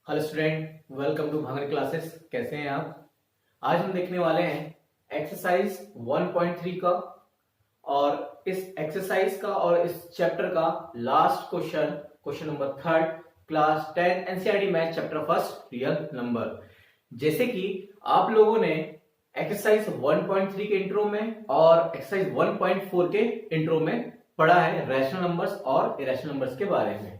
Hello student, welcome to Bhangra classes. कैसे हैं आप? आज हम देखने वाले हैं एक्सरसाइज 1.3 का, और इस एक्सरसाइज का और इस चैप्टर का last question number 3 class 10 NCERT math chapter first real number. जैसे कि आप लोगों ने एक्सरसाइज 1.3 के इंट्रो में और एक्सरसाइज 1.4 के इंट्रो में पढ़ा है रैशनल नंबर्स और इरेशनल नंबर्स के बारे में।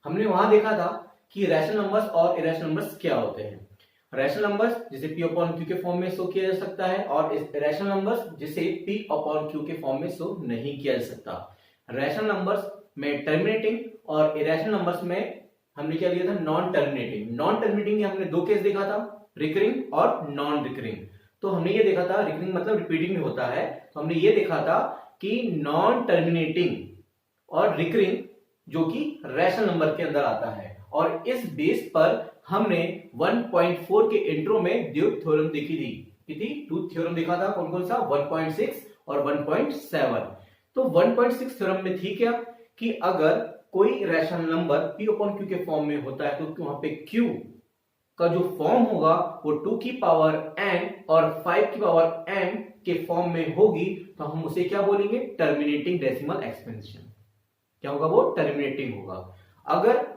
हमने वहां देखा था कि रैशनल नंबर्स और इरेशनल नंबर्स क्या होते हैं। रैशनल नंबर्स जिसे p अपॉन q के फॉर्म में शो किया जा सकता है, और इरेशनल नंबर्स जिसे p अपॉन q के फॉर्म में शो नहीं किया जा सकता। रैशनल नंबर्स में टर्मिनेटिंग और इरेशनल नंबर्स में हमने क्या लिया था, नॉन टर्मिनेटिंग। नॉन टर्मिनेटिंग में हमने दो केस देखा था, रिकरिंग और नॉन रिकरिंग। तो हमने ये देखा था, रिकरिंग मतलब रिपीटिंग में होता है, तो हमने ये देखा था कि नॉन टर्मिनेटिंग और रिकरिंग जो कि रैशनल नंबर के अंदर आता है। और इस बेस पर हमने 1.4 के इंट्रो में ड्यूक थ्योरम देखी थी। टू थ्योरम देखा था, कौन कौन सा, 1.6 और 1.7। तो 1.6 थ्योरम में थी क्या कि अगर कोई rational number p upon q के फॉर्म में होता है तो वहां पे q का जो फॉर्म होगा वो 2 की पावर n और 5 की पावर m के फॉर्म में होगी, तो हम उसे क्या बोलेंगे, टर्मिनेटिंग डेसिमल एक्सपेंशन। क्या होगा, वो टर्मिनेटिंग होगा। अगर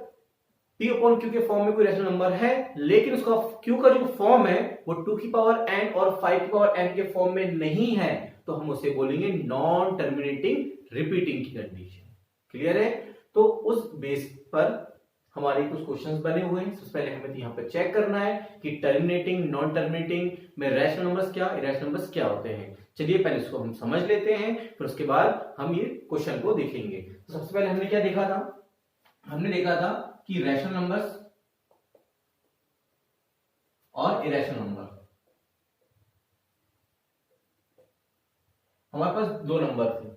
p अपॉन q के फॉर्म में कोई रैशनल नंबर है लेकिन उसका q का जो फॉर्म है वो 2 की पावर n और 5 की पावर m के फॉर्म में नहीं है, तो हम उसे बोलेंगे नॉन टर्मिनेटिंग रिपीटिंग की कंडीशन। क्लियर है? तो उस बेस पर हमारे कुछ क्वेश्चंस बने हुए हैं। सबसे पहले हमें यहाँ पर चेक करना है कि टर्मिनेटिंग नॉन टर्मिनेटिंग में रैशनल नंबर्स क्या, इरेशनल नंबर्स क्या होते हैं। चलिए पहले इसको हम समझ लेते हैं, फिर उसके बाद हम ये क्वेश्चन को देखेंगे। तो सबसे पहले हमने क्या देखा था, हमने देखा था कि रैशनल नंबर्स और इरेशनल नंबर, हमारे पास दो नंबर थे।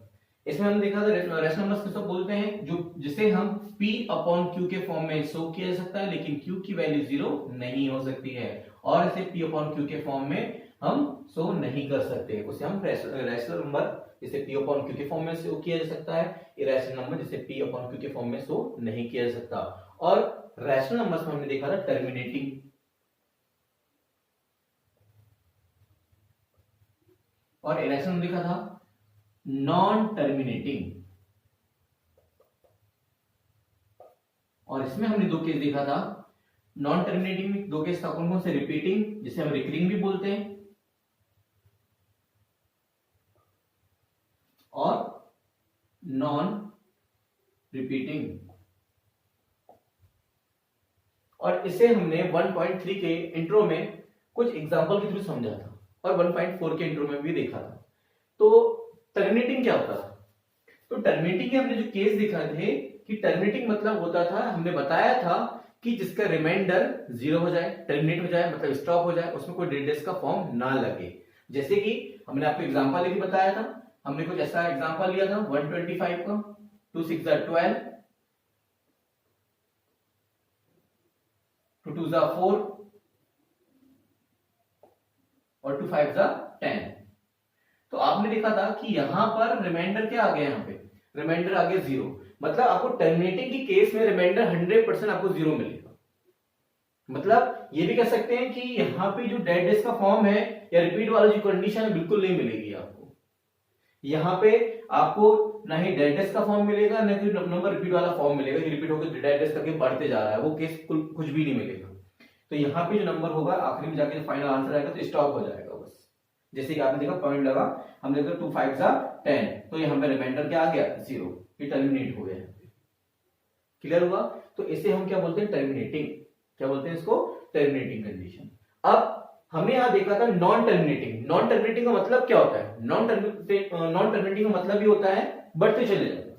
इसमें हमने देखा था रैशनल नंबर्स किसको बोलते हैं, जो जिसे हम p अपॉन q के फॉर्म में शो किया जा सकता है लेकिन q की वैल्यू 0 नहीं हो सकती है, और इसे p अपॉन q के फॉर्म में हम शो नहीं कर सकते। उसे हम रैशनल नंबर जिसे p अपॉन q के फॉर्म में शो किया जा सकता है, इरेशनल नंबर जिसे p अपॉन q के फॉर्म में शो नहीं किया जा सकता। और रैशनल नंबर्स में हमने देखा था टर्मिनेटिंग, और इरेशनल में देखा था नॉन टर्मिनेटिंग। और इसमें हमने दो केस देखा था। नॉन टर्मिनेटिंग में दो केस था, कौन कौन से, रिपीटिंग जिसे हम रिकरिंग भी बोलते हैं, और नॉन रिपीटिंग। और इसे हमने 1.3 के इंट्रो में कुछ एग्जांपल के थ्रू समझा था, और 1.4 के इंट्रो में भी देखा था। तो टर्मिनेटिंग क्या होता था, तो टर्मिनेटिंग के हमने जो केस दिखाए थे कि टर्मिनेटिंग मतलब होता था, हमने बताया था कि जिसका रिमाइंडर 0 हो जाए, टर्मिनेट हो जाए मतलब स्टॉप हो जाए, उसमें कोई डेडेस का फॉर्म ना लगे। जैसे कि हमने आपको एग्जांपल लेके बताया था, हमने कुछ ऐसा एग्जांपल लिया था 125 का, 2 6 12, 2 2 4 और 2 5 10। तो आपने देखा था कि यहां पर रिमाइंडर क्या आ गया, यहाँ पे रिमाइंडर आ गया 0, मतलब आपको टर्मिनेटिंग की केस में रिमाइंडर 100% आपको 0 मिलेगा। मतलब ये भी कह सकते हैं कि यहाँ पे जो डेड डेज का फॉर्म है या रिपीट वाला जो कंडीशन है बिल्कुल नहीं मिलेगी आपको। यहाँ पे आपको ना ही डेड डेज का फॉर्म मिलेगा, ना कोई नंबर रिपीट वाला फॉर्म मिलेगा कि रिपीट होकर डेड डेज करके बढ़ते जा रहा है, वो केस कुछ भी नहीं मिलेगा। तो यहाँ पे जो नंबर होगा आखिरी में जाके फाइनल आंसर आएगा तो स्टॉप हो जाएगा बस। जैसे कि आपने देखा पॉइंट लगा, हमने देखा 2 5 10, तो यहाँ पे रिमाइंडर क्या आ गया, 0, ये टर्मिनेट हो गया। क्लियर हुआ? तो इसे हम क्या बोलते हैं, टर्मिनेटिंग। क्या बोलते हैं इसको, टर्मिनेटिंग कंडीशन। अब हमने यहां देखा था नॉन टर्मिनेटिंग। नॉन टर्मिनेटिंग का मतलब क्या होता है, नॉन टर्मिनेटिंग का मतलब ये होता है बढ़ते चले जाएगा।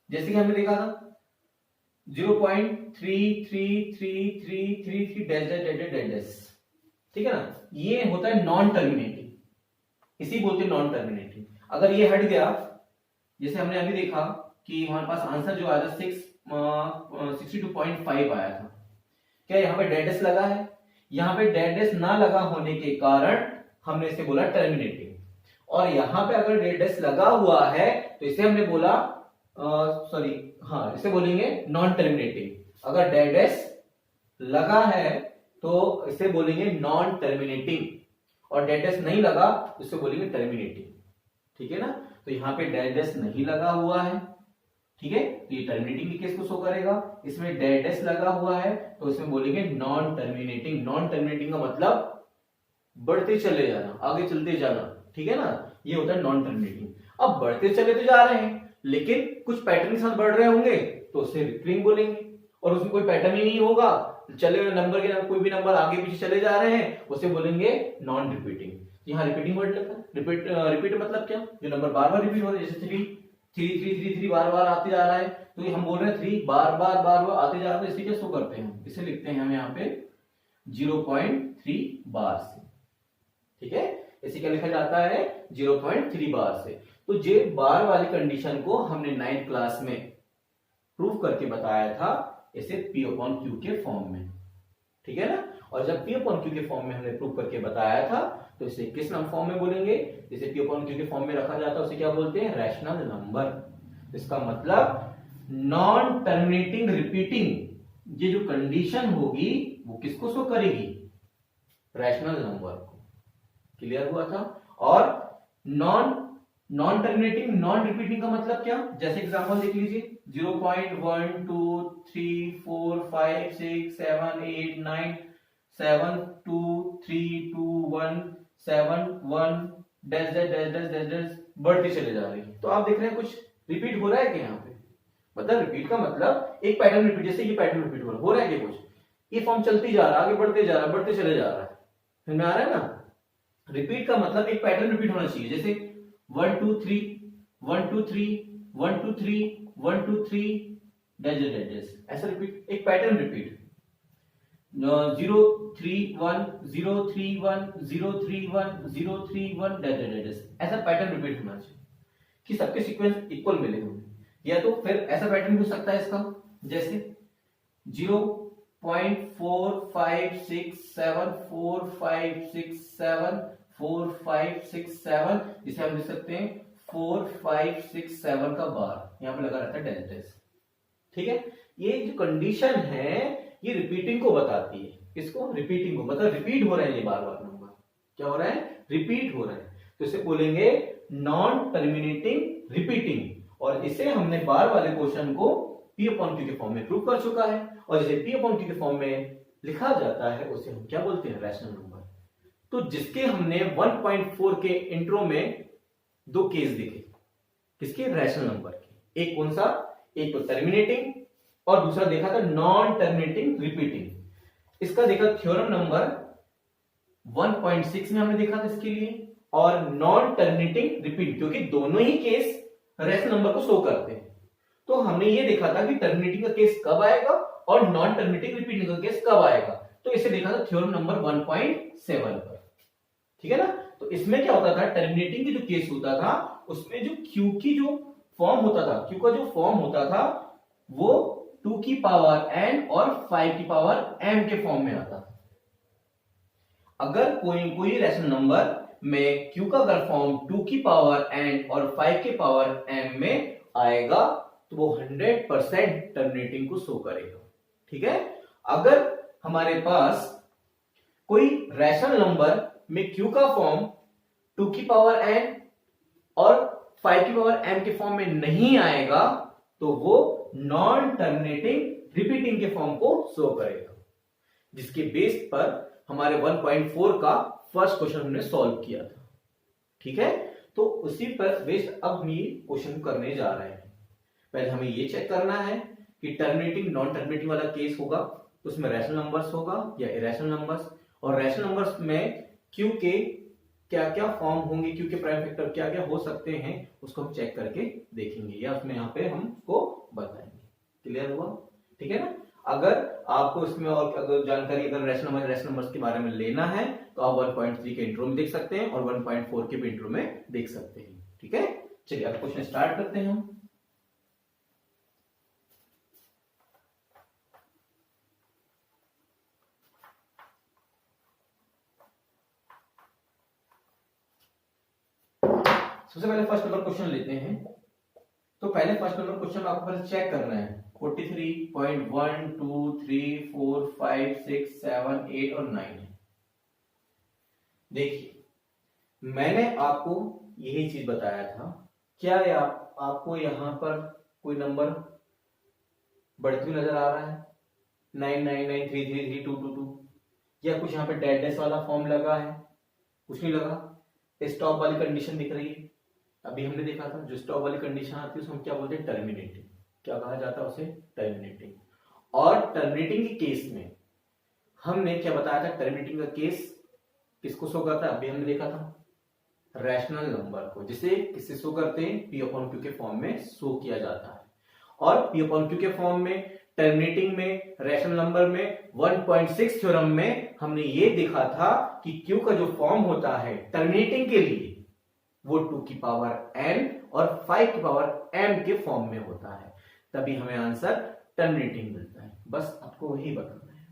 जैसे कि हमने देखा था 0.33333 डैश डैश डैश डैश, ठीक है ना, ये होता है नॉन टर्मिनेटिंग, इसी बोलते हैं नॉन टर्मिनेटिंग। अगर ये हट गया, जैसे हमने अभी देखा कि हमारे पास आंसर जो आया था 62.5 आया था, क्या यहाँ पे डेडेस लगा है, यहाँ पे डेडेस ना लगा होने के कारण हमने इसे बोला टर्मिनेटिंग। और यहाँ पे अगर डेडेस लगा हुआ है तो इसे हमने बोला इसे बोलेंगे नॉन टर्मिनेटिंग। अगर डेड एस लगा है तो इसे बोलेंगे नॉन टर्मिनेटिंग, और डेड एस नहीं लगा तो इसे बोलेंगे टर्मिनेटिंग। ठीक है ना, तो यहाँ पे डेड एस नहीं लगा हुआ है, ठीक है, तो ये टर्मिनेटिंग के केस को शो करेगा। इसमें डेड एस लगा हुआ है तो इसमें बोलेंगे नॉन टर्मिनेटिंग। नॉन टर्मिनेटिंग का मतलब बढ़ते चले जाना, आगे चलते जाना, ठीक है ना, ये होता है नॉन टर्मिनेटिंग। अब बढ़ते चले तो जा रहे हैं लेकिन कुछ पैटर्न के साथ बढ़ रहे होंगे तो उसे रिकरिंग बोलेंगे, और उसमें कोई पैटर्न ही नहीं होगा, चले हुए नंबर के कोई भी नंबर आगे पीछे चले जा रहे हैं, उसे बोलेंगे नॉन रिपीटिंग। यहाँ रिपीटिंग वर्ड लगता है। रिपीट मतलब क्या, जो नंबर बार बार रिपीट हो रहा है, जैसे 3 बार बार आते जा रहा है, तो ये हम बोल रहे हैं 3 बार बार आते जा रहा है, तो इसे क्या शो करते हैं, इसे लिखते हैं हम यहाँ पे 0.3 बार से। ठीक है, इसे क्या लिखा जाता है, 0.3 बार से। तो जे बार वाली कंडीशन को हमने 9th क्लास में प्रूव करके बताया था, इसे P/Q के फॉर्म में। ठीक है ना, और जब P/Q के फॉर्म में हमने प्रूव करके बताया था तो इसे किस फॉर्म में बोलेंगे, जिसे P/Q के फॉर्म में रखा जाता है उसे क्या बोलते हैं, रैशनल नंबर। इसका मतलब नॉन टर्मिनेटिंग रिपीटिंग ये जो कंडीशन होगी वो किसको शो करेगी, रैशनल नंबर को। क्लियर हुआ था। और नॉन टर्मिनेटिंग नॉन रिपीटिंग का मतलब क्या, जैसे एग्जांपल देख लीजिए 0.1 2 3 4 5 6 7 8 9 7 2 3 2 1 7 1 dash dash dash dash dash dash बढ़ती चले जा रही है। तो आप देख रहे हैं कुछ रिपीट हो रहा है क्या यहाँ पे, मतलब रिपीट का मतलब एक पैटर्न रिपीट, जैसे ये पैटर्न रिपीट हो रहा है क्या, कुछ ये फॉर्म चलती जा रहा है, आगे बढ़ते जा रहा है, बढ़ते चले जा रहा है, समझ में आ रहा है ना। रिपीट का मतलब एक पैटर्न रिपीट होना चाहिए, जैसे 1 2 3 1 2 3 1 2 3 1 2 3 डैश डैश डैश, ऐसा रिपीट, एक pattern repeat. 0 3 1 0 3 1 0 3 1 0 3 1 dash dash dash, ऐसा पैटर्न रिपीट होना चाहिए कि सबके सीक्वेंस इक्वल मिले होंगे। या तो फिर ऐसा पैटर्न हो सकता है इसका, जैसे 0.4567 4 5 6 7 4 5 6 7, जिसे हम लिख सकते हैं 4 5 6 7 का बार, यहां पे लगा रहता है डैश डैश। ठीक है, ये जो कंडीशन है ये रिपीटिंग को बताती है, किसको, रिपीटिंग को, मतलब रिपीट हो रहे हैं ये बार बार नंबर, क्या हो रहा है, रिपीट हो रहे हैं, तो इसे बोलेंगे नॉन टर्मिनेटिंग रिपीटिंग। और इसे हमने बार वाले क्वेश्चन को P/Q के फॉर्म में प्रूव कर चुका है, और जिसे P/Q के फॉर्म में लिखा जाता है उसे हम क्या बोलते हैं, रैशनल नंबर। तो जिसके हमने 1.4 के इंट्रो में 2 केस देखे, किसके, रैशनल नंबर के, एक कौन सा, एक तो टर्मिनेटिंग और दूसरा देखा था नॉन टर्मिनेटिंग रिपीटिंग। इसका देखा थ्योरम नंबर 1.6 में हमने देखा था इसके लिए, और नॉन टर्मिनेटिंग रिपीट, क्योंकि दोनों ही केस रैशनल नंबर को शो करते हैं, तो हमने ये देखा था कि टर्मिनेटिंग का केस कब आएगा और नॉन टर्मिनेटिंग रिपीटिंग का केस कब आएगा, तो इसे देखा था थ्योरम नंबर 1.7 पर। ठीक है ना, तो इसमें क्या होता था, टर्मिनेटिंग की जो केस होता था उसमें जो Q की जो फॉर्म होता था, Q का जो फॉर्म होता था वो 2 की पावर n और 5 की पावर m के फॉर्म में आता था। अगर कोई रैशनल नंबर में Q का अगर फॉर्म 2 की पावर n और 5 के पावर m में आएगा तो वो 100% टर्मिनेटिंग को शो करेगा। ठीक है, अगर हमारे पास कोई रैशनल नंबर में Q का फॉर्म 2 की पावर n और 5 की पावर m के फॉर्म में नहीं आएगा तो वो नॉन टर्मिनेटिंग रिपीटिंग के फॉर्म को शो करेगा, जिसके बेस पर हमारे 1.4 का फर्स्ट क्वेश्चन हमने सॉल्व किया था। ठीक है, तो उसी पर बेस्ड अब हम ये क्वेश्चन करने जा रहे हैं। पहले हमें ये चेक करना है कि टर्मिनेटिंग नॉन टर्मिनेटिंग वाला केस होगा तो उसमें रैशनल नंबर्स होगा या इरेशनल नंबर्स, और रैशनल नंबर्स में Q के क्या क्या फॉर्म होंगे, Q के प्राइम फैक्टर क्या क्या हो सकते हैं उसको हम चेक करके देखेंगे, या उसमें यहाँ पे हम उसको बताएंगे। क्लियर हुआ, ठीक है ना। अगर आपको इसमें और अगर जानकारी अगर रैशनल नंबर्स के बारे में लेना है तो आप 1.3 के इंट्रो में देख सकते हैं और 1.4 के भी इंट्रो में देख सकते हैं। ठीक है, चलिए अब क्वेश्चन स्टार्ट करते हैं हम। सबसे पहले फर्स्ट नंबर क्वेश्चन लेते हैं। तो पहले फर्स्ट नंबर क्वेश्चन आपको पहले चेक करना है 43.1 2 3 4 5 6 7 8 और 9 है। देखिए मैंने आपको यही चीज बताया था, क्या आपको यहां पर कोई नंबर बढ़ती हुई नजर आ रहा है 999333222 या कुछ यहाँ पे डैश डैश वाला फॉर्म लगा है? कुछ नहीं लगा। स्टॉप वाली कंडीशन दिख रही है, अभी हमने देखा था जो स्टॉप वाली कंडीशन आती है उसको हम क्या बोलते हैं, टर्मिनेटिंग। क्या कहा जाता है उसे, टर्मिनेटिंग। और टर्मिनेटिंग के केस में हमने क्या बताया था, टर्मिनेटिंग का केस किसको शो करता है, अभी हमने देखा था रैशनल नंबर को, जिसे किससे शो करते हैं, पी अपॉन क्यू के फॉर्म में शो किया जाता है। और पी अपॉन क्यू के फॉर्म में, टर्मिनेटिंग में, रैशनल नंबर में 1.6 थ्योरम में हमने ये देखा था कि क्यू का जो फॉर्म होता है टर्मिनेटिंग के लिए वो 2 की पावर n और 5 की पावर m के फॉर्म में होता है, तभी हमें आंसर टर्मिनेटिंग मिलता है। बस आपको वही बताना है।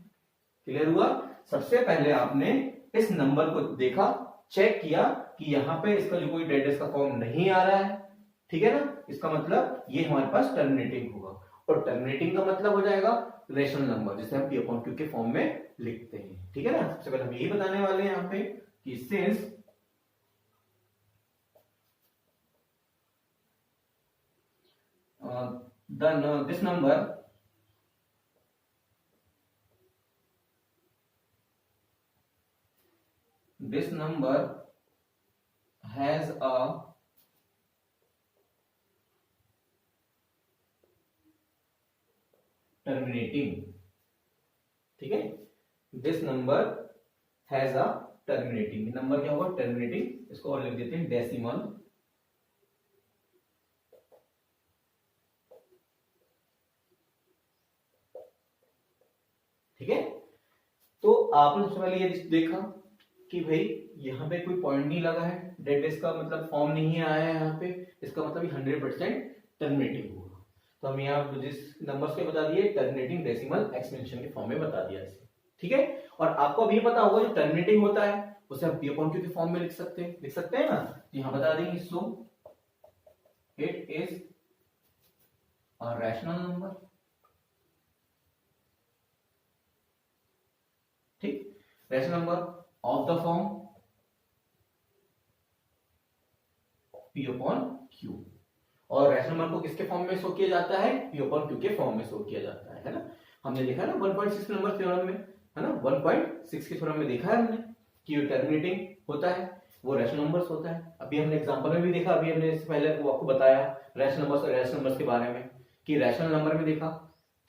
क्लियर हुआ? सबसे पहले आपने इस नंबर को देखा, चेक किया कि यहां पे इसका जो कोई डेड का फॉर्म नहीं आ रहा है, ठीक है ना, इसका मतलब ये हमारे पास टर्मिनेटिंग होगा। और टर्मिनेटिंग का मतलब हो जाएगा रेशनल नंबर, जिसे हम पी अपॉन क्यू के फॉर्म में लिखते हैं, ठीक है ना। सबसे पहले हम यही बताने वाले हैं यहां पे कि since this number has a terminating, ठीक है, this number has a terminating, number क्या होगा, टर्मिनेटिंग। इसको और लिख देते हैं डेसिमल, ठीक है। तो आपने सबसे पहले ये देखा कि भाई यहाँ पे कोई पॉइंट नहीं लगा है, डेड इसका मतलब फॉर्म नहीं आया है यहाँ पे, इसका मतलब 100% टर्मिनेटिंग होगा। तो हम यहाँ जिस नंबर्स के बता दिए टर्मिनेटिंग, डेसिमल, एक्सपेंशन के फॉर्म में बता दिया इसे, ठीक है। और आपको अभी पता होगा जो टर्मिनेटिंग होता है उसे हम पी अपॉन क्यू के फॉर्म में लिख सकते हैं ना। तो यहाँ बता देंगे so it is a rational number, ठीक, rational number of the form P upon Q. और रैशनल नंबर को किसके फॉर्म में शो किया जाता है, पी अपॉन क्यू के फॉर्म में शो किया जाता है ना। हमने देखा ना 1.6 नंबर थ्योरम में, है ना, 1.6 के थ्योरम में देखा है हमने कि टर्मिनेटिंग होता है वो रैशनल नंबर्स होता है। अभी हमने एग्जांपल में भी देखा, अभी हमने इससे पहले वो आपको बताया रैशनल नंबर्स और रैशनल नंबर्स के बारे में कि रैशनल नंबर में देखा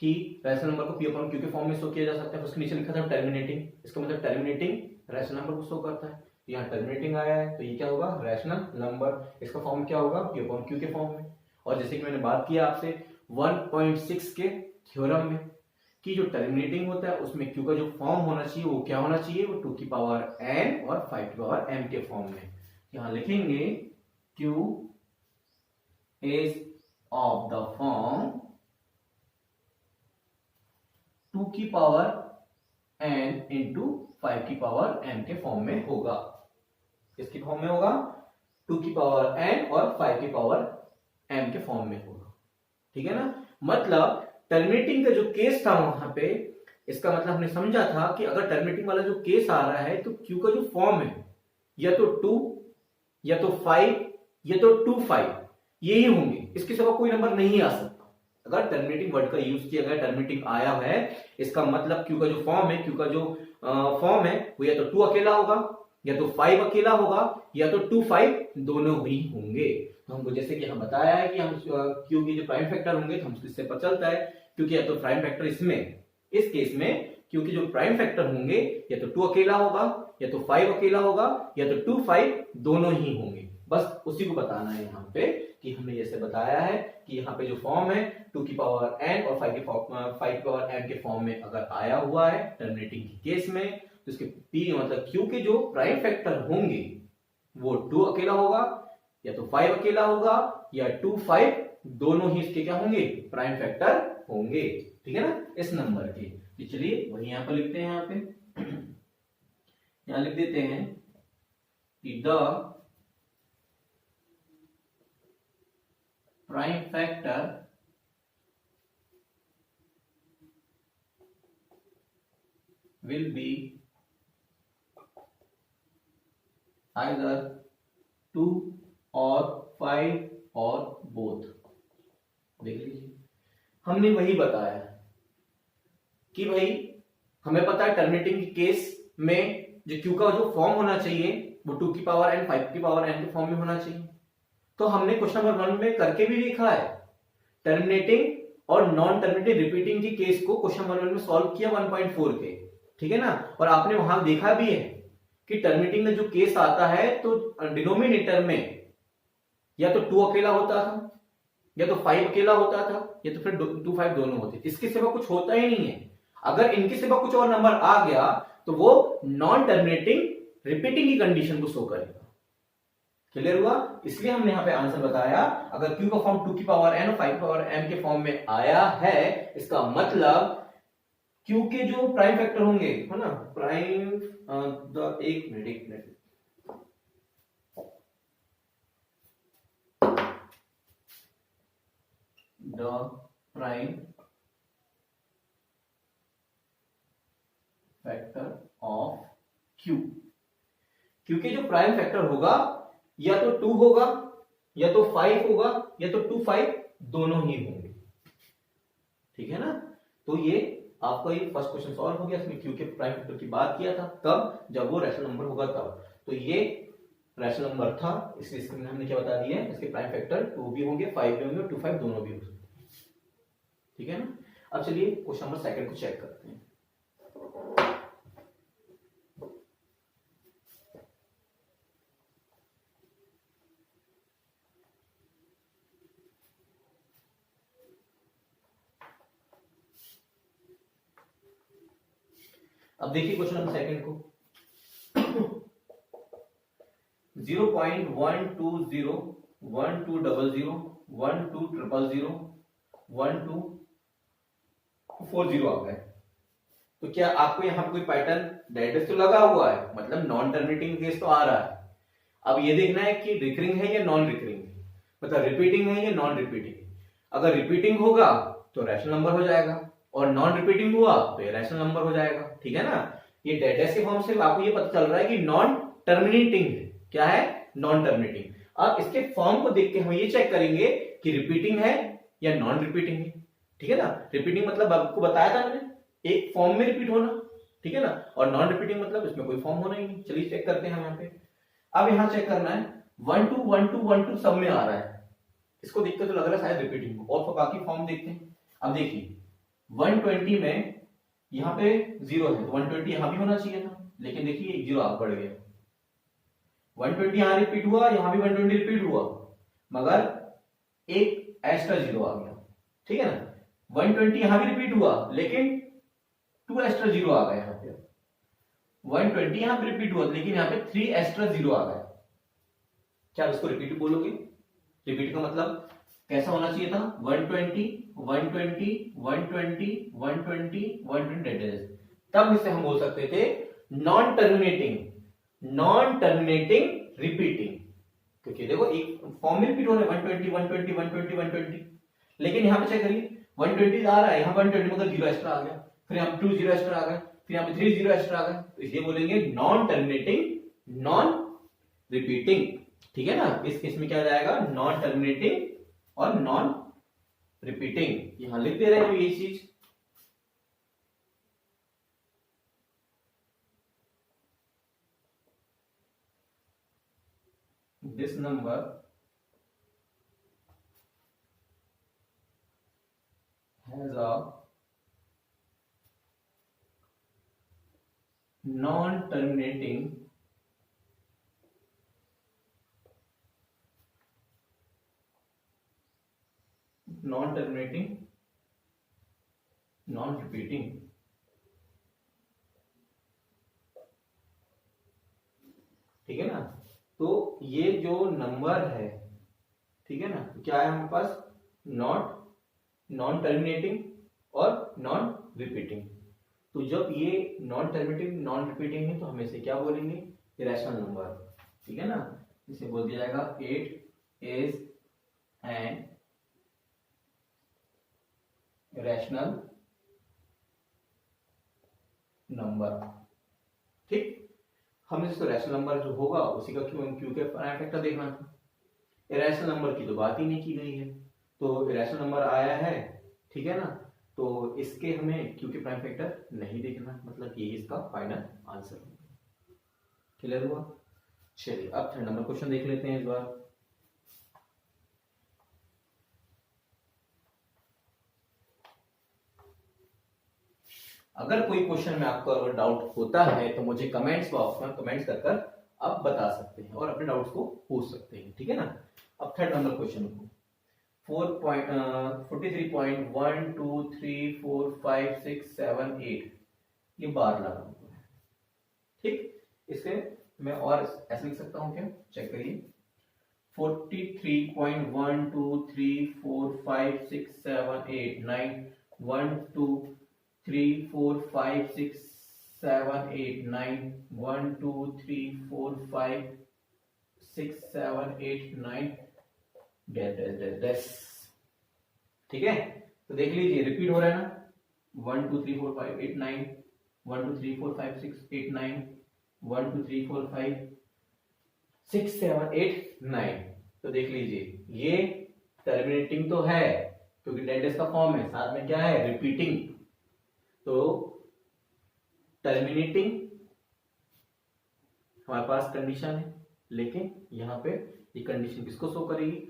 कि रैशनल नंबर को पी अपॉन क्यू के फॉर्म में शो किया जा सकता है। उसके नीचे लिखा था टर्मिनेटिंग, इसका मतलब टर्मिनेटिंग रैशनल नंबर को शो करता है। यहाँ टर्मिनेटिंग आया है तो ये क्या होगा, रैशनल नंबर, इसका फॉर्म क्या होगा, पी अपॉन क्यू के फॉर्म में। और जैसे कि मैंने बात किया आपसे 1.6 के थ्योरम में कि जो टर्मिनेटिंग होता है उसमें क्यू का जो फॉर्म होना चाहिए वो क्या होना चाहिए, वो 2 की पावर n और 5 की पावर m के फॉर्म में। यहां लिखेंगे q is of the form 2 की पावर n इंटू 5 की पावर m के फॉर्म में होगा। किसके फॉर्म में होगा, 2 की पावर n और 5 की पावर m के फॉर्म में होगा, ठीक है ना। मतलब टर्मिनेटिंग का जो केस था वहां पे, इसका मतलब हमने समझा था कि अगर टर्मिनेटिंग वाला जो केस आ रहा है तो क्यू का जो फॉर्म है या तो 2 या तो 5 या तो 2 5 यही होंगे, इसके सिवा कोई नंबर नहीं आ सकता। अगर टर्मिनेटिंग वर्ड का यूज किया गया, टर्मिनेटिंग आया है, इसका मतलब क्यू का जो फॉर्म है, क्यू का जो फॉर्म है वो या तो 2 अकेला होगा या तो 5 अकेला होगा या तो 2 5 दोनों ही होंगे। तो हमको जैसे कि हम बताया है कि हम क्यू के जो प्राइम फैक्टर होंगे तो हमको इससे पता चलता है, क्योंकि या तो प्राइम फैक्टर इसमें, इस केस में क्योंकि जो प्राइम फैक्टर होंगे या तो 2 अकेला होगा या तो 5 अकेला होगा या तो 2 5 दोनों ही होंगे। बस उसी को बताना है यहाँ पे कि हमने जैसे बताया है कि यहाँ पे जो फॉर्म है 2 की पावर n और 5 की पावर m के फॉर्म में अगर आया हुआ है टर्मिनेटिंग के केस में, तो इसके p मतलब q के जो प्राइम फैक्टर होंगे वो 2 अकेला होगा या तो 5 अकेला होगा या 2 5 दोनों ही इसके क्या होंगे, प्राइम फैक्टर होंगे, ठीक है ना, इस नंबर के। तो चलिए वही यहां पर लिखते हैं, यहां पे यहां लिख देते हैं कि the prime factor will be either 2 or 5 or both। देख लीजिए, हमने वही बताया कि भाई हमें पता है टर्मिनेटिंग के केस में जो क्यू का जो फॉर्म होना चाहिए वो 2 की पावर n 5 की पावर n के फॉर्म में होना चाहिए। तो हमने क्वेश्चन नंबर 1 में करके भी लिखा है, टर्मिनेटिंग और नॉन टर्मिनेटिंग रिपीटिंग के केस को क्वेश्चन नंबर 1 में सॉल्व किया 1.4 के, ठीक है ना। और आपने वहां देखा भी है कि टर्मिनेटिंग में जो केस आता है तो डिनोमिनेटर में या तो 2 अकेला होता था या तो 5 अकेला होता था या तो फिर 2 5 दोनों होते, इसके सिवा कुछ होता ही नहीं है। अगर इनके सिवा कुछ और नंबर आ गया तो वो नॉन टर्मिनेटिंग रिपीटिंग की कंडीशन को शो करेगा। क्लियर हुआ? इसलिए हमने यहां पे आंसर बताया, अगर क्यू का फॉर्म 2 की पावर n और 5 की पावर m के फॉर्म में आया है, इसका मतलब क्यू के जो प्राइम फैक्टर होंगे, है ना, प्राइम एक minute the prime factor of Q, Q के जो प्राइम फैक्टर होगा या तो 2 होगा या तो 5 होगा या तो 2 5 दोनों ही होंगे, ठीक है ना। तो ये आपका ये फर्स्ट क्वेश्चन सॉल्व हो गया। इसमें क्यू के प्राइम फैक्टर की बात किया था, कब? जब वो रैशनल नंबर होगा तब। तो ये रैशनल नंबर था, इसलिए इसके हमने क्या बता दिया, इसके प्राइम फैक्टर 2 भी होंगे, 5 भी होंगे और 2 5 दोनों भी होंगे, ठीक है ना। अब चलिए क्वेश्चन नंबर 2 को चेक करते हैं। अब देखिए क्वेश्चन नंबर 2 को 0.120 1200 1200 1240 आ गए। तो क्या आपको यहाँ पे कोई पैटर्न एड्रेस तो लगा हुआ है, मतलब नॉन टर्मिनेटिंग केस तो आ रहा है। अब ये देखना है कि रिकरिंग है या नॉन रिकरिंग है, मतलब रिपीटिंग है या नॉन रिपीटिंग। अगर रिपीटिंग होगा तो रैशनल नंबर हो जाएगा और नॉन रिपीटिंग हुआ तो ये रैशनल नंबर हो जाएगा, ठीक है ना। ये डेटा के फॉर्म से आपको ये पता चल रहा है कि नॉन टर्मिनेटिंग है। क्या है? Non terminating. अब इसके फॉर्म को देख के हम ये चेक करेंगे कि रिपीटिंग है या नॉन रिपीटिंग है, ठीक है ना। रिपीटिंग मतलब आपको बताया था मैंने, एक फॉर्म में रिपीट होना, ठीक है ना, और नॉन रिपीटिंग मतलब इसमें कोई फॉर्म होना ही नहीं। चलिए चेक करते हैं हम यहाँ पे। अब यहाँ चेक करना है 1 2 1 2 1 2 सब में आ रहा है, इसको देखते तो लग रहा है शायद रिपीटिंग हो, और बाकी फॉर्म देखते हैं। अब देखिए 120 में यहाँ पे 0 है तो 120 यहाँ भी होना चाहिए था, लेकिन देखिए 0 आगे बढ़ गया। 120 यहाँ रिपीट हुआ, यहाँ भी 120 रिपीट हुआ, मगर एक एक्स्ट्रा 0 आ गया, ठीक है ना। 120 यहाँ भी रिपीट हुआ लेकिन 2 एक्स्ट्रा 0 आ गया। यहाँ पे 120 यहाँ पे रिपीट हुआ लेकिन यहाँ पे 3 एक्स्ट्रा 0 आ गया। क्या आप इसको रिपीट बोलोगे? रिपीट का मतलब कैसा होना चाहिए था? 120 120 120 120 120, तब इसे हम बोल सकते थे नॉन टर्मिनेटिंग रिपीटिंग, क्योंकि देखो एक फॉर्म में रिपीट हो रहा है 120 120 120 120, लेकिन यहां पे चेक करिए 120 आ रहा है, यहां 120 मगर 0 एक्स्ट्रा आ गया, फिर यहां पे 2 0 एक्स्ट्रा आ गया, फिर यहां पे 3 0 एक्स्ट्रा आ गया, तो इसलिए बोलेंगे नॉन टर्मिनेटिंग नॉन रिपीटिंग, ठीक है ना। इस केस में क्या आ जाएगा? नॉन टर्मिनेटिंग और नॉन रिपीटिंग। यहां लिख दे रहे हैं ये चीज। This number has a non terminating non repeating, ठीक है ना। तो ये जो नंबर है, ठीक है ना, तो क्या है हमारे पास? नॉन टर्मिनेटिंग और नॉन रिपीटिंग। तो जब ये नॉन टर्मिनेटिंग नॉन रिपीटिंग है तो हम इसे क्या बोलेंगे? इरेशनल नंबर, ठीक है ना। इसे बोल दिया जाएगा 8 इज एन रैशनल नंबर। ठीक, हमने इसको रैशनल नंबर जो होगा उसी का क्यू के प्राइम फैक्टर देखना था। इरेशनल नंबर की तो बात ही नहीं की गई है, तो इरेशनल नंबर आया है, ठीक है ना, तो इसके हमें क्यू के प्राइम फैक्टर नहीं देखना, मतलब यही इसका फाइनल आंसर होगा। क्लियर हुआ? चलिए अब थर्ड नंबर क्वेश्चन देख लेते हैं इस बार। अगर कोई क्वेश्चन में आपको अगर डाउट होता है तो मुझे कमेंट्स बॉक्स में कमेंट्स कर आप बता सकते हैं और अपने डाउट्स को पूछ सकते हैं, ठीक है ना। अब थर्ड नंबर क्वेश्चन को 43.1234567 ये बार लगा हुआ है। ठीक, इसे मैं और ऐसे लिख सकता हूं क्या, चेक करिए। 43.123456789 डैश डैश डैश। ठीक है, तो देख लीजिए रिपीट हो रहा है ना, 1 2 3 4 5 8 9, 1 2 3 4 5 6 8 9, 1 2 3 4 5 6 7 8 9। तो देख लीजिए ये टर्मिनेटिंग तो है क्योंकि डेडेस का फॉर्म है, साथ में क्या है रिपीटिंग, तो टर्मिनेटिंग हमारे पास कंडीशन है, लेकिन यहां पे ये कंडीशन किसको शो करेगी,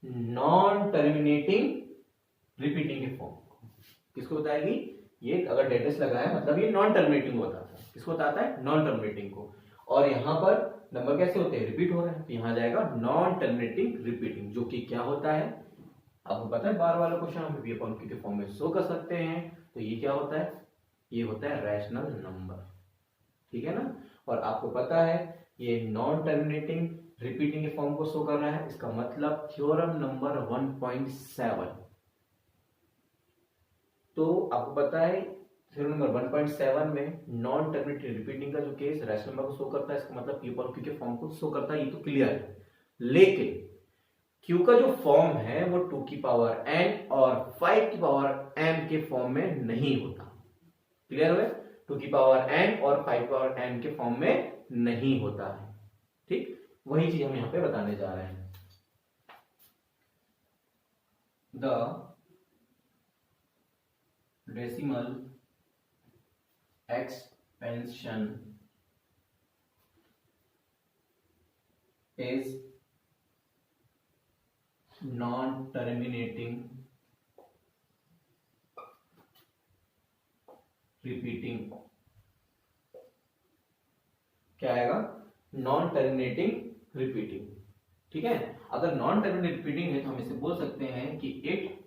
नॉन टर्मिनेटिंग रिपीटिंग के फॉर्म किसको बताएगी, ये अगर डेडेस लगा है मतलब ये नॉन टर्मिनेटिंग होता है, किसको बताता है, नॉन टर्मिनेटिंग को। और यहां पर नंबर कैसे होते हैं, रिपीट हो रहे हैं, तो यहां जाएगा नॉन टर्मिनेटिंग रिपीटिंग, जो कि क्या होता है आपको पता है, बार वाला क्वेश्चन हम पी अपॉन क्यू के फॉर्म में शो कर सकते हैं, तो ये क्या होता है, ये होता है रैशनल नंबर, ठीक है ना। और आपको पता है ये नॉन टर्मिनेटिंग रिपीटिंग के फॉर्म को शो कर रहा है, इसका मतलब थ्योरम नंबर 1.7। तो आपको पता है थ्योरम नंबर 1.7 में नॉन टर्मिनेटिंग रिपीटिंग का जो केस रैशनल नंबर को शो करता है, इसका मतलब क्यू और क्यू के फॉर्म को शो करता है, ये तो क्लियर है। लेकिन क्यू का जो फॉर्म है वो 2 की पावर n और 5 की पावर m के फॉर्म में नहीं होता, क्लियर है, 2 की पावर n और 5 की पावर m के फॉर्म में नहीं होता है। ठीक, वही चीज हम यहां पे बताने जा रहे हैं। The decimal expansion is non terminating repeating, क्या आएगा, नॉन टर्मिनेटिंग रिपीटिंग। ठीक है, अगर नॉन टर्मिनेटिंग रिपीटिंग है तो हम इसे बोल सकते हैं कि it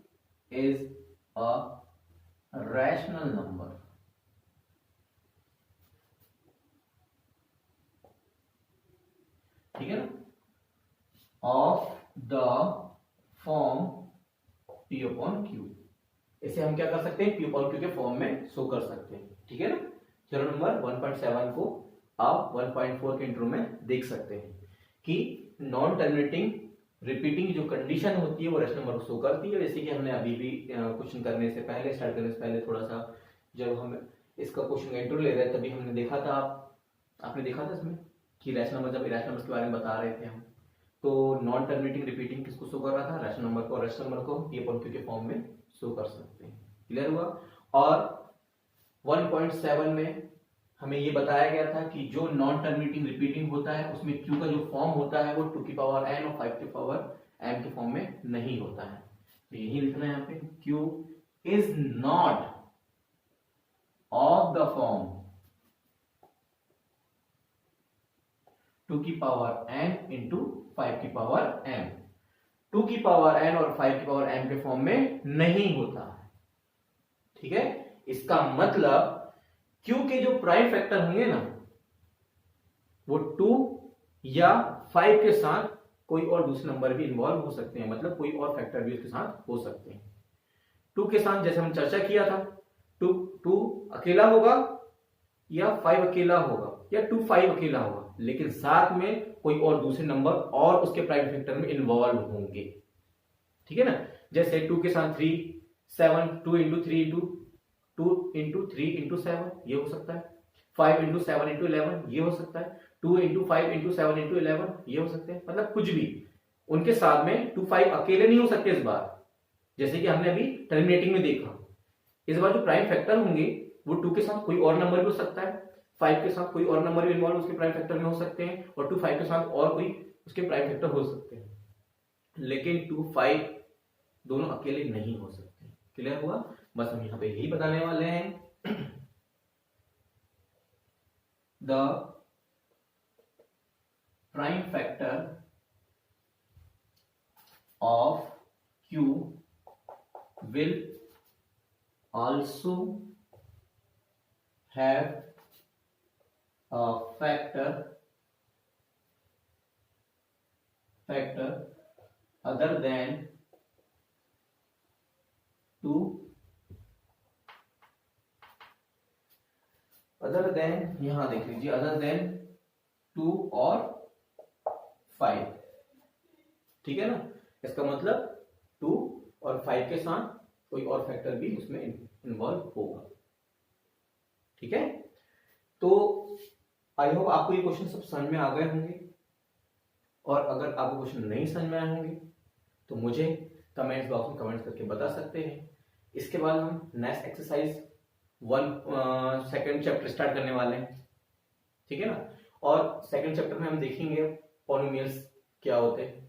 is a rational number. ठीक है ना, of the form P upon Q, इसे हम क्या कर सकते हैं, पी अपॉन क्यू के फॉर्म में शो कर सकते हैं। ठीक है ना, थ्योरम नंबर 1.7 को आप 1.4 के इंट्रो में देख सकते हैं कि नॉन टर्मिनेटिंग रिपीटिंग जो कंडीशन होती है वो रैशनल नंबर को शो करती है। जैसे कि हमने अभी भी क्वेश्चन करने से पहले, स्टार्ट करने से पहले थोड़ा सा जब हम इसका क्वेश्चन का इंट्रो ले रहे थे तभी हमने देखा था, आपने देखा था इसमें कि रैशनल नंबर, जब रैशनल नंबर के बारे में बता रहे थे हम, तो नॉन टर्मिनेटिंग रिपीटिंग किसको शो कर रहा था, रैशनल नंबर को, और रैशनल नंबर को पी अपॉन क्यू के फॉर्म में शो कर सकते हैं। क्लियर हुआ? और 1.7 में हमें ये बताया गया था कि जो नॉन टर्मिनेटिंग रिपीटिंग होता है उसमें क्यू का जो फॉर्म होता है वो 2 की पावर n और 5 की पावर m के फॉर्म में नहीं होता है। तो यही लिखना है यहाँ पे, Q is not of the form 2 की पावर n इंटू 5 की पावर m, 2 की पावर n और 5 की पावर m के फॉर्म में नहीं होता है। ठीक है, इसका मतलब Q के जो प्राइम फैक्टर होंगे ना वो 2 या 5 के साथ कोई और दूसरे नंबर भी इन्वॉल्व हो सकते हैं, मतलब कोई और फैक्टर भी उसके साथ हो सकते हैं। 2 के साथ जैसे हम चर्चा किया था, 2 अकेला होगा या 5 अकेला होगा या 2 5 अकेला होगा, लेकिन साथ में कोई और दूसरे नंबर और उसके प्राइम फैक्टर में इन्वॉल्व होंगे। ठीक है ना, जैसे 2 के साथ 3 7 2 इंटू 3 इंटू 2 इंटू 3 इंटू 7 ये हो सकता है, 5 इंटू 7 इंटू 11 ये हो सकता है, 2 इंटू 5 इंटू 7 इंटू 11 ये हो सकते हैं। मतलब कुछ भी उनके साथ में 2 5 अकेले नहीं हो सकते इस बार, जैसे कि हमने अभी टर्मिनेटिंग में देखा। इस बार जो प्राइम फैक्टर होंगे वो 2 के साथ कोई और नंबर भी हो सकता है, 5 के साथ कोई और नंबर भी इन्वॉल्व उसके प्राइम फैक्टर में हो सकते हैं, और 2 5 के साथ और कोई उसके प्राइम फैक्टर हो सकते हैं, लेकिन 2 5 दोनों अकेले नहीं हो सकते। क्लियर हुआ? बस हम यहाँ पे यही बताने वाले हैं। The prime factor of Q will also have a factor other than 2 यहां देख लीजिए, अदर देन 2 और 5। ठीक है ना? इसका मतलब 2 और 5 के साथ कोई और फैक्टर भी उसमें इन्वॉल्व होगा। ठीक है? तो आई होप आपको ये क्वेश्चन सब समझ में आ गए होंगे, और अगर आपको क्वेश्चन नहीं समझ में आए होंगे तो मुझे कमेंट्स बॉक्स में कमेंट्स करके बता सकते हैं। इसके बाद हम next exercise 1 second chapter start करने वाले हैं। ठीक है ना? और सेकंड चैप्टर में हम देखेंगे पॉलिनोमियल्स क्या होते हैं,